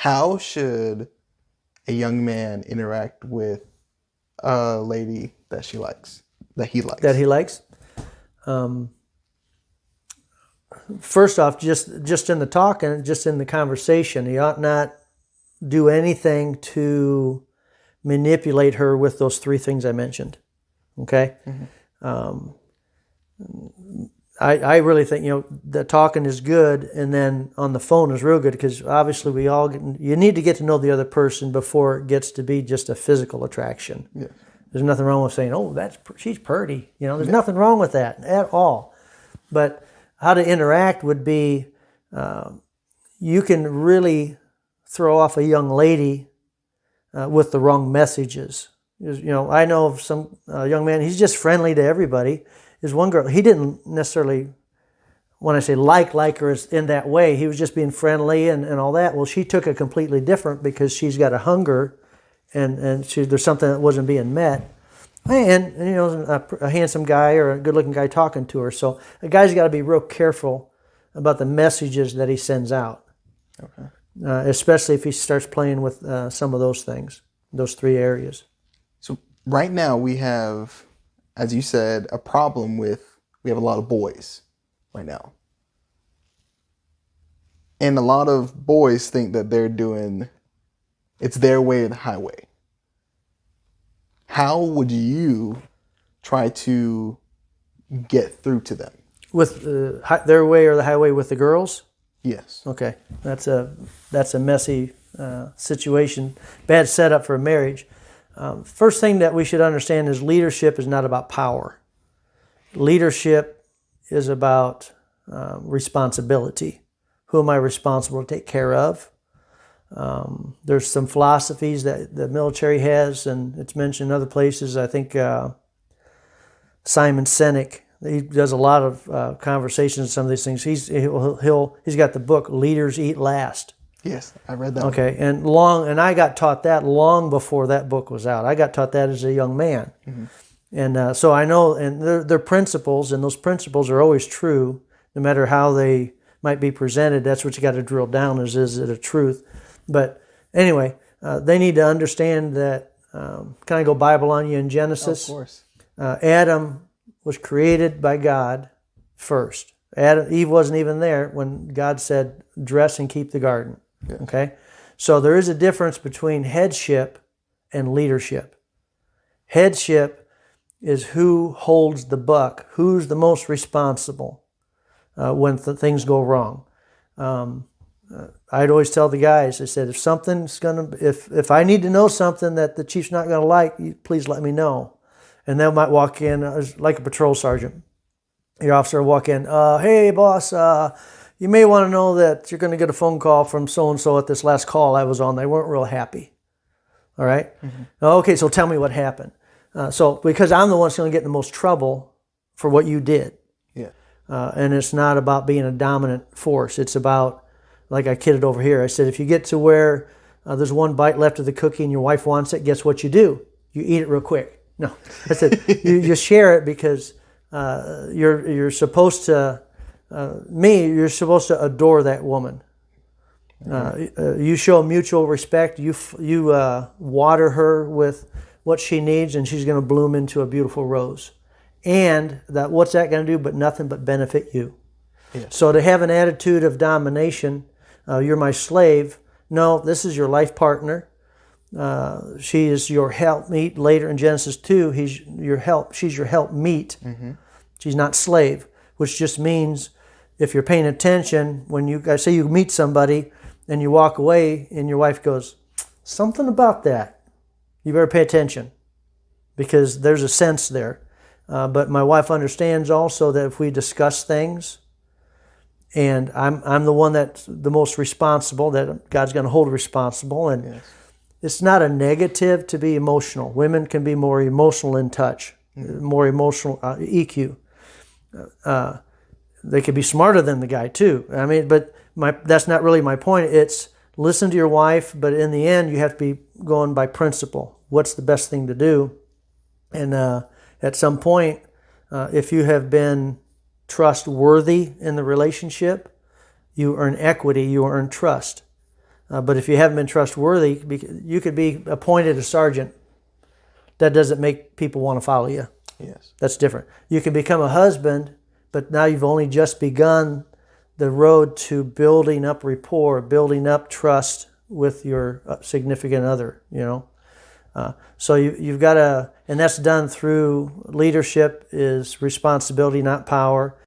how should a young man interact with a lady that he likes? First off, just in the talk and just in the conversation, he ought not do anything to manipulate her with those three things I mentioned. Okay? Mm-hmm. I really think, the talking is good, and then on the phone is real good, because obviously you need to get to know the other person before it gets to be just a physical attraction. Yeah. There's nothing wrong with saying, "Oh, she's pretty." There's nothing wrong with that at all. But how to interact would be, you can really throw off a young lady with the wrong messages. I know of some young man, he's just friendly to everybody. There's one girl, he didn't necessarily, when I say like her in that way, he was just being friendly and all that. Well, she took it completely different, because she's got a hunger, and there's something that wasn't being met. And a handsome guy or a good-looking guy talking to her. So a guy's got to be real careful about the messages that he sends out. Okay. Especially if he starts playing with some of those things, those three areas. So right now we have, as you said, a problem with, we have a lot of boys right now. And a lot of boys think that it's their way or the highway. How would you try to get through to them? With their way or the highway with the girls? Yes. Okay. That's a messy situation. Bad setup for a marriage. First thing that we should understand is leadership is not about power. Leadership is about responsibility. Who am I responsible to take care of? There's some philosophies that the military has, and it's mentioned in other places. I think Simon Sinek, he does a lot of conversations on some of these things. He's got the book "Leaders Eat Last." Yes, I read that. Okay, and I got taught that long before that book was out. I got taught that as a young man, mm-hmm. And so I know, and they're principles, and those principles are always true, no matter how they might be presented. That's what you got to drill down: is it a truth? But anyway, they need to understand that. Can I go Bible on you in Genesis? Of course. Adam was created by God first. Eve wasn't even there when God said, "Dress and keep the garden." Yes. Okay? So there is a difference between headship and leadership. Headship is who holds the buck, who's the most responsible when things go wrong. I'd always tell the guys, I said, if I need to know something that the chief's not going to like, please let me know. And they might walk in, like a patrol sergeant. Your officer will walk in, "Hey, boss, you may want to know that you're going to get a phone call from so-and-so at this last call I was on. They weren't real happy." All right? Mm-hmm. Okay, so tell me what happened. Because I'm the one that's going to get in the most trouble for what you did. Yeah. And it's not about being a dominant force. It's about, like I kidded over here, I said, if you get to where there's one bite left of the cookie and your wife wants it, guess what you do? You eat it real quick. No. I said, you share it, because you're supposed to, you're supposed to adore that woman. You show mutual respect. You water her with what she needs, and she's going to bloom into a beautiful rose. And what's that going to do but nothing but benefit you? Yeah. So to have an attitude of domination, you're my slave. No, this is your life partner. She is your helpmeet. Later in Genesis 2, she's your helpmeet. Mm-hmm. She's not slave, which just means, if you're paying attention, when you say you meet somebody and you walk away and your wife goes, "Something about that," you better pay attention, because there's a sense there. But my wife understands also that if we discuss things, and I'm the one that's the most responsible, that God's going to hold responsible, and yes. It's not a negative to be emotional. Women can be more emotional in touch, more emotional EQ. They could be smarter than the guy too. I mean, but that's not really my point. It's listen to your wife, but in the end, you have to be going by principle. What's the best thing to do? And at some point, if you have been trustworthy in the relationship, you earn equity, you earn trust. But if you haven't been trustworthy, you could be appointed a sergeant. That doesn't make people want to follow you. Yes. That's different. You can become a husband, but now you've only just begun the road to building up rapport, building up trust with your significant other, So you've got to, and that's done through leadership is responsibility, not power.